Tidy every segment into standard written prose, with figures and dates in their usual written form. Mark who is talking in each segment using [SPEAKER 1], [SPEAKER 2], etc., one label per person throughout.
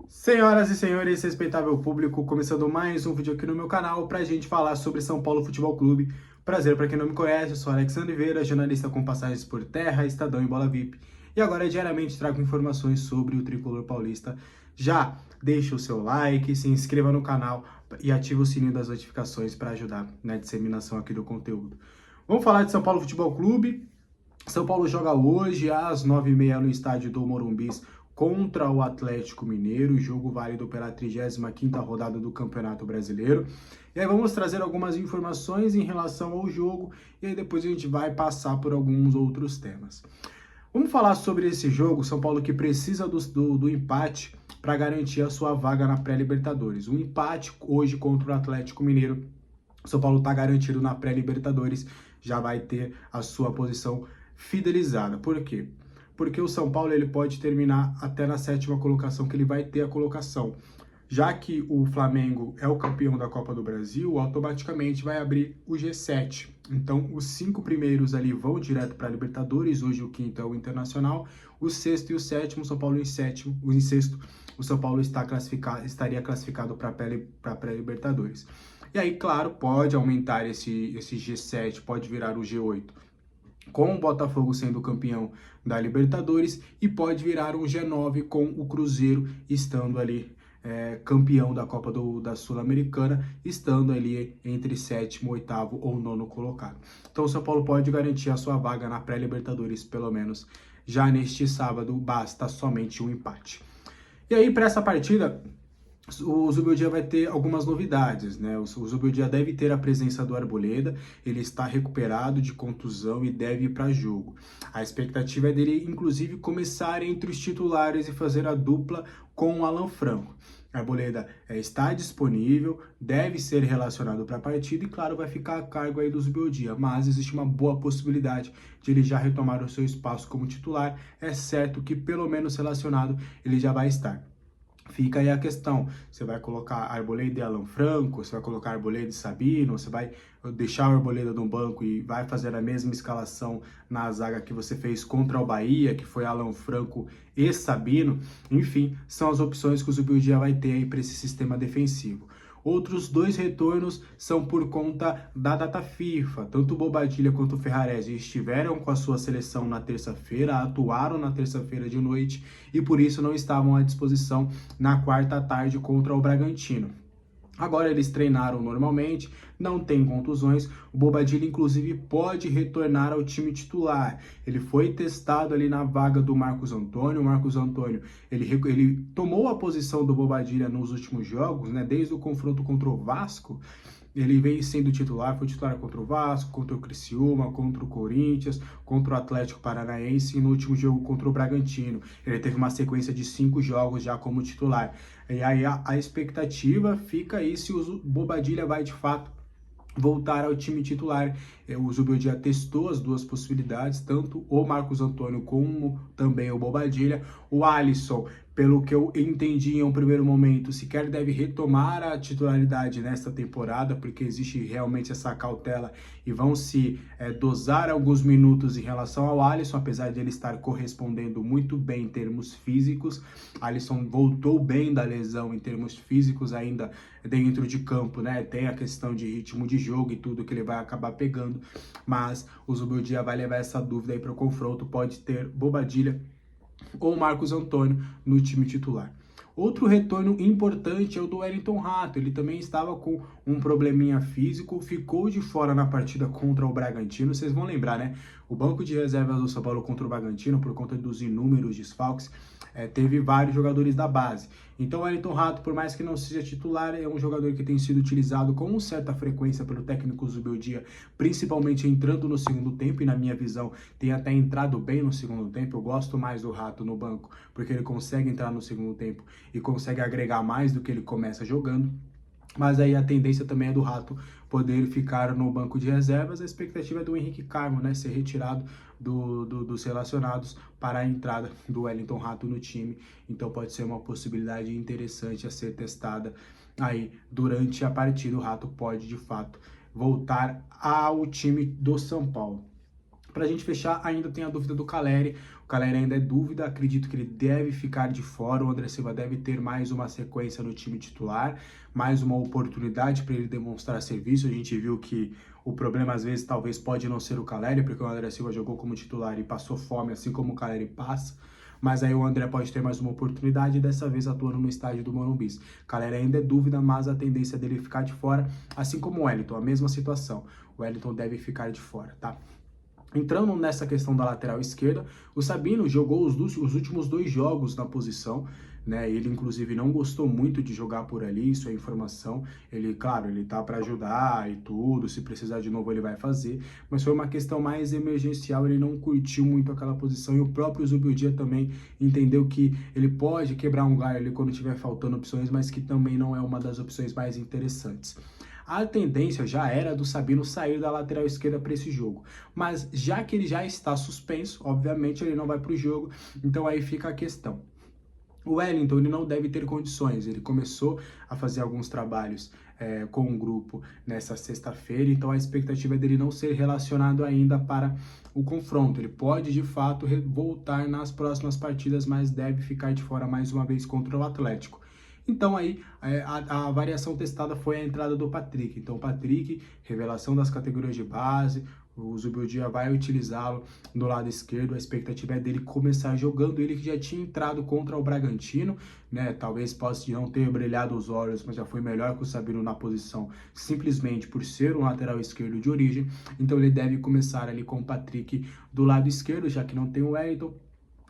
[SPEAKER 1] Senhoras e senhores, respeitável público, começando mais um vídeo aqui no meu canal pra gente falar sobre São Paulo Futebol Clube. Prazer para quem não me conhece, eu sou Alexandre Oliveira, jornalista com passagens por Terra, Estadão e Bola VIP. E agora diariamente trago informações sobre o tricolor paulista. Já deixa o seu like, se inscreva no canal e ative o sininho das notificações para ajudar na disseminação aqui do conteúdo. Vamos falar de São Paulo Futebol Clube. São Paulo joga hoje às 9h30 no estádio do Morumbis contra o Atlético Mineiro, jogo válido pela 35ª rodada do Campeonato Brasileiro. E aí vamos trazer algumas informações em relação ao jogo e aí depois a gente vai passar por alguns outros temas. Vamos falar sobre esse jogo, São Paulo que precisa do empate para garantir a sua vaga na pré-Libertadores. Um empate hoje contra o Atlético Mineiro. São Paulo está garantido na pré-Libertadores, já vai ter a sua posição fidelizada. Por quê? Porque o São Paulo ele pode terminar até na 7ª colocação, que ele vai ter a colocação. Já que o Flamengo é o campeão da Copa do Brasil, automaticamente vai abrir o G7. Então, os 5 primeiros ali vão direto para a Libertadores, hoje o 5º é o Internacional, o 6º e o 7º, São Paulo em 7º, em 6º, o São Paulo estaria classificado para a pré-Libertadores. E aí, claro, pode aumentar esse G7, pode virar o G8, com o Botafogo sendo campeão da Libertadores, e pode virar um G9 com o Cruzeiro estando ali campeão da Copa da Sul-Americana, estando ali entre 7º, 8º ou 9º colocado. Então o São Paulo pode garantir a sua vaga na pré-Libertadores, pelo menos já neste sábado, basta somente um empate. E aí, para essa partida, o Zubeldia vai ter algumas novidades, né? O Zubeldia deve ter a presença do Arboleda, ele está recuperado de contusão e deve ir para jogo. A expectativa é dele, inclusive, começar entre os titulares e fazer a dupla com o Alan Franco. Arboleda está disponível, deve ser relacionado para a partida e, claro, vai ficar a cargo aí do Zubeldia, mas existe uma boa possibilidade de ele já retomar o seu espaço como titular. É certo que, pelo menos relacionado, ele já vai estar. Fica aí a questão, você vai colocar Arboleda e Alan Franco, você vai colocar Arboleda e Sabino, você vai deixar o Arboleda no banco e vai fazer a mesma escalação na zaga que você fez contra o Bahia, que foi Alan Franco e Sabino. Enfim, são as opções que o Zubeldia vai ter aí para esse sistema defensivo. Outros 2 retornos são por conta da data FIFA. Tanto o Bobadilla quanto o Ferraresi estiveram com a sua seleção na terça-feira, atuaram na terça-feira de noite e por isso não estavam à disposição na quarta tarde contra o Bragantino. Agora eles treinaram normalmente, não tem contusões, o Bobadilla inclusive pode retornar ao time titular. Ele foi testado ali na vaga do Marcos Antônio, o Marcos Antônio ele tomou a posição do Bobadilla nos últimos jogos, né, desde o confronto contra o Vasco. Ele vem sendo titular, foi titular contra o Vasco, contra o Criciúma, contra o Corinthians, contra o Atlético Paranaense e no último jogo contra o Bragantino. Ele teve uma sequência de 5 jogos já como titular. E aí a expectativa fica aí se o Bobadilla vai de fato voltar ao time titular. O Zubeldia testou as 2 possibilidades, tanto o Marcos Antônio como também o Bobadilla. O Alisson, pelo que eu entendi em um primeiro momento, sequer deve retomar a titularidade nesta temporada, porque existe realmente essa cautela e vão se dosar alguns minutos em relação ao Alisson, apesar de ele estar correspondendo muito bem em termos físicos. Alisson voltou bem da lesão em termos físicos ainda dentro de campo, né? Tem a questão de ritmo de jogo e tudo que ele vai acabar pegando, mas o Zubeldia vai levar essa dúvida aí para o confronto, pode ter Bobadilla ou Marcos Antônio no time titular. Outro retorno importante é o do Wellington Rato, ele também estava com um probleminha físico, ficou de fora na partida contra o Bragantino. Vocês vão lembrar, né? O banco de reservas do São Paulo contra o Bragantino, por conta dos inúmeros desfalques, teve vários jogadores da base. Então o Wellington Rato, por mais que não seja titular, é um jogador que tem sido utilizado com certa frequência pelo técnico Zubeldia, principalmente entrando no segundo tempo, e na minha visão tem até entrado bem no segundo tempo. Eu gosto mais do Rato no banco, porque ele consegue entrar no segundo tempo e consegue agregar mais do que ele começa jogando. Mas aí a tendência também é do Rato poder ficar no banco de reservas. A expectativa é do Henrique Carmo, né, ser retirado dos relacionados para a entrada do Wellington Rato no time. Então pode ser uma possibilidade interessante a ser testada aí durante a partida. O Rato pode de fato voltar ao time do São Paulo. Para a gente fechar, ainda tem a dúvida do Caleri. Caleri ainda é dúvida, acredito que ele deve ficar de fora, o André Silva deve ter mais uma sequência no time titular, mais uma oportunidade para ele demonstrar serviço. A gente viu que o problema às vezes talvez pode não ser o Caleri, porque o André Silva jogou como titular e passou fome, assim como o Caleri passa. Mas aí o André pode ter mais uma oportunidade, dessa vez atuando no estádio do Morumbi. Caleri ainda é dúvida, mas a tendência dele é ficar de fora, assim como o Wellington, a mesma situação. O Wellington deve ficar de fora, tá? Entrando nessa questão da lateral esquerda, o Sabino jogou os últimos 2 jogos na posição, né? Ele inclusive não gostou muito de jogar por ali, isso é informação. Ele, claro, ele tá para ajudar e tudo, se precisar de novo ele vai fazer, mas foi uma questão mais emergencial, ele não curtiu muito aquela posição e o próprio Zubeldia também entendeu que ele pode quebrar um galho ali quando tiver faltando opções, mas que também não é uma das opções mais interessantes. A tendência já era do Sabino sair da lateral esquerda para esse jogo, mas já que ele já está suspenso, obviamente ele não vai para o jogo, então aí fica a questão. O Wellington ele não deve ter condições, ele começou a fazer alguns trabalhos com o grupo nessa sexta-feira, então a expectativa é dele não ser relacionado ainda para o confronto. Ele pode de fato voltar nas próximas partidas, mas deve ficar de fora mais uma vez contra o Atlético. Então aí a variação testada foi a entrada do Patrick. Então o Patrick, revelação das categorias de base, o Zubeldia vai utilizá-lo no lado esquerdo, a expectativa é dele começar jogando, ele que já tinha entrado contra o Bragantino, né? Talvez possa não ter brilhado os olhos, mas já foi melhor que o Sabino na posição, simplesmente por ser um lateral esquerdo de origem. Então ele deve começar ali com o Patrick do lado esquerdo, já que não tem o Wellington.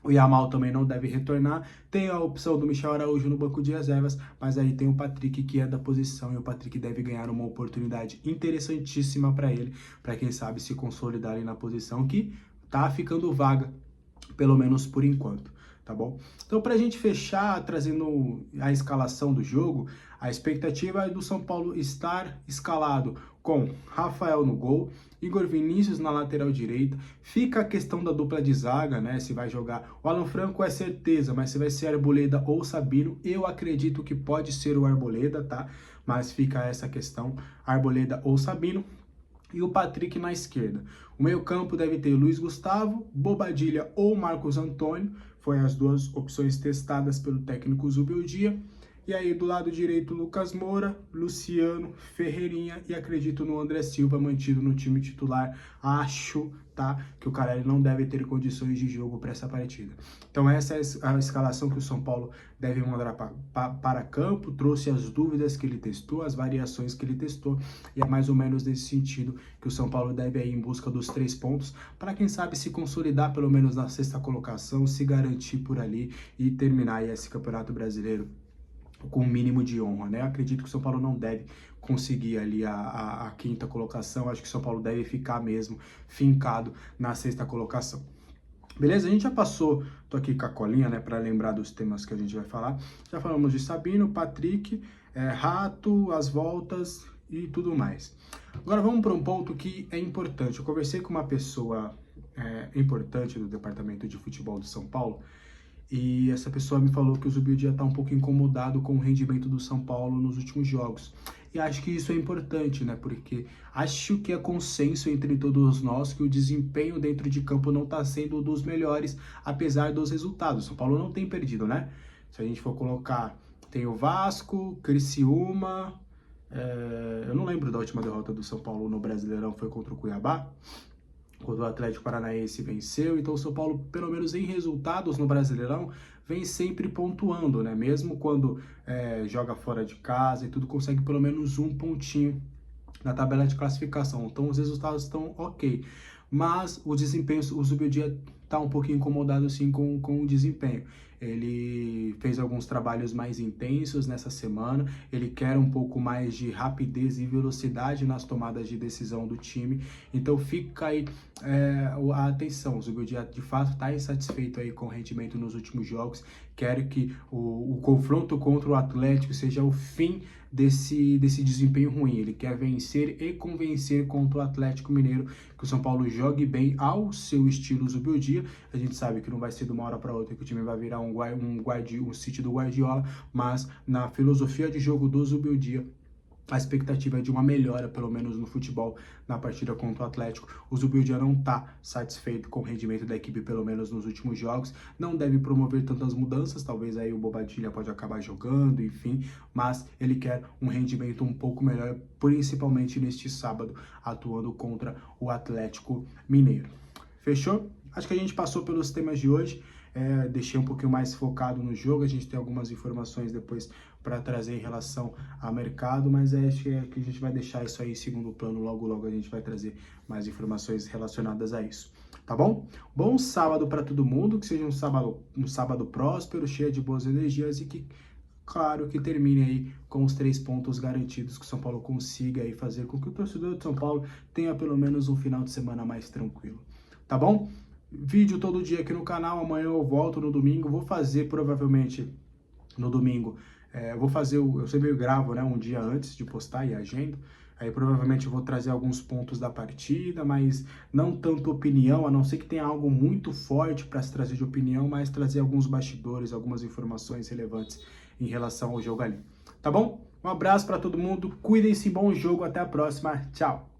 [SPEAKER 1] O Yamal também não deve retornar, tem a opção do Michel Araújo no banco de reservas, mas aí tem o Patrick que é da posição e o Patrick deve ganhar uma oportunidade interessantíssima para ele, para quem sabe se consolidar ali na posição que tá ficando vaga, pelo menos por enquanto, tá bom? Então para a gente fechar, trazendo a escalação do jogo, a expectativa é do São Paulo estar escalado com Rafael no gol, Igor Vinícius na lateral direita. Fica a questão da dupla de zaga, né? Se vai jogar o Alan Franco é certeza, mas se vai ser Arboleda ou Sabino, eu acredito que pode ser o Arboleda, tá? Mas fica essa questão, Arboleda ou Sabino. E o Patrick na esquerda. O meio-campo deve ter Luiz Gustavo, Bobadilla ou Marcos Antônio. Foi as 2 opções testadas pelo técnico Zubeldia. E aí do lado direito, Lucas Moura, Luciano, Ferreirinha e acredito no André Silva mantido no time titular. Acho, tá, que o Caleri não deve ter condições de jogo para essa partida. Então essa é a escalação que o São Paulo deve mandar para campo. Trouxe as dúvidas que ele testou, as variações que ele testou e é mais ou menos nesse sentido que o São Paulo deve ir em busca dos 3 pontos para quem sabe se consolidar pelo menos na 6ª colocação, se garantir por ali e terminar aí esse Campeonato Brasileiro com o mínimo de honra, né? Acredito que o São Paulo não deve conseguir ali a 5ª colocação, acho que o São Paulo deve ficar mesmo fincado na 6ª colocação. Beleza? A gente já passou, tô aqui com a colinha, né, para lembrar dos temas que a gente vai falar. Já falamos de Sabino, Patrick, Rato, as voltas e tudo mais. Agora vamos para um ponto que é importante. Eu conversei com uma pessoa importante do departamento de futebol do São Paulo, e essa pessoa me falou que o Zubeldia está um pouco incomodado com o rendimento do São Paulo nos últimos jogos. E acho que isso é importante, né? Porque acho que é consenso entre todos nós que o desempenho dentro de campo não está sendo dos melhores, apesar dos resultados. O São Paulo não tem perdido, né? Se a gente for colocar, tem o Vasco, Criciúma... eu não lembro da última derrota do São Paulo no Brasileirão, foi contra o Cuiabá, quando o Atlético Paranaense venceu. Então o São Paulo, pelo menos em resultados no Brasileirão, vem sempre pontuando, né? Mesmo quando joga fora de casa e tudo, consegue pelo menos um pontinho na tabela de classificação. Então os resultados estão ok. Mas o desempenho, o Zubeldia está um pouquinho incomodado sim com o desempenho. Ele fez alguns trabalhos mais intensos nessa semana, ele quer um pouco mais de rapidez e velocidade nas tomadas de decisão do time, então fica aí a atenção. O Zubeldia de fato está insatisfeito aí com o rendimento nos últimos jogos, quer que o confronto contra o Atlético seja o fim desse desempenho ruim. Ele quer vencer e convencer contra o Atlético Mineiro, que o São Paulo jogue bem ao seu estilo Zubeldia. A gente sabe que não vai ser de uma hora para outra que o time vai virar um City do Guardiola, mas na filosofia de jogo do Zubeldia, a expectativa é de uma melhora, pelo menos no futebol, na partida contra o Atlético. O Zubimendi não está satisfeito com o rendimento da equipe, pelo menos nos últimos jogos. Não deve promover tantas mudanças, talvez aí o Bobadilla pode acabar jogando, enfim. Mas ele quer um rendimento um pouco melhor, principalmente neste sábado, atuando contra o Atlético Mineiro. Fechou? Acho que a gente passou pelos temas de hoje. Deixei um pouquinho mais focado no jogo, a gente tem algumas informações depois para trazer em relação ao mercado, mas acho que a gente vai deixar isso aí em segundo plano, logo a gente vai trazer mais informações relacionadas a isso, tá bom? Bom sábado para todo mundo, que seja um sábado próspero, cheio de boas energias e que, claro, que termine aí com os 3 pontos garantidos, que o São Paulo consiga aí fazer com que o torcedor de São Paulo tenha pelo menos um final de semana mais tranquilo, tá bom? Vídeo todo dia aqui no canal, amanhã eu volto no domingo, vou fazer provavelmente no domingo, eu sempre gravo, né, um dia antes de postar e agendo, aí provavelmente eu vou trazer alguns pontos da partida, mas não tanto opinião, a não ser que tenha algo muito forte para se trazer de opinião, mas trazer alguns bastidores, algumas informações relevantes em relação ao jogo ali, tá bom? Um abraço para todo mundo, cuidem-se, bom jogo, até a próxima, tchau!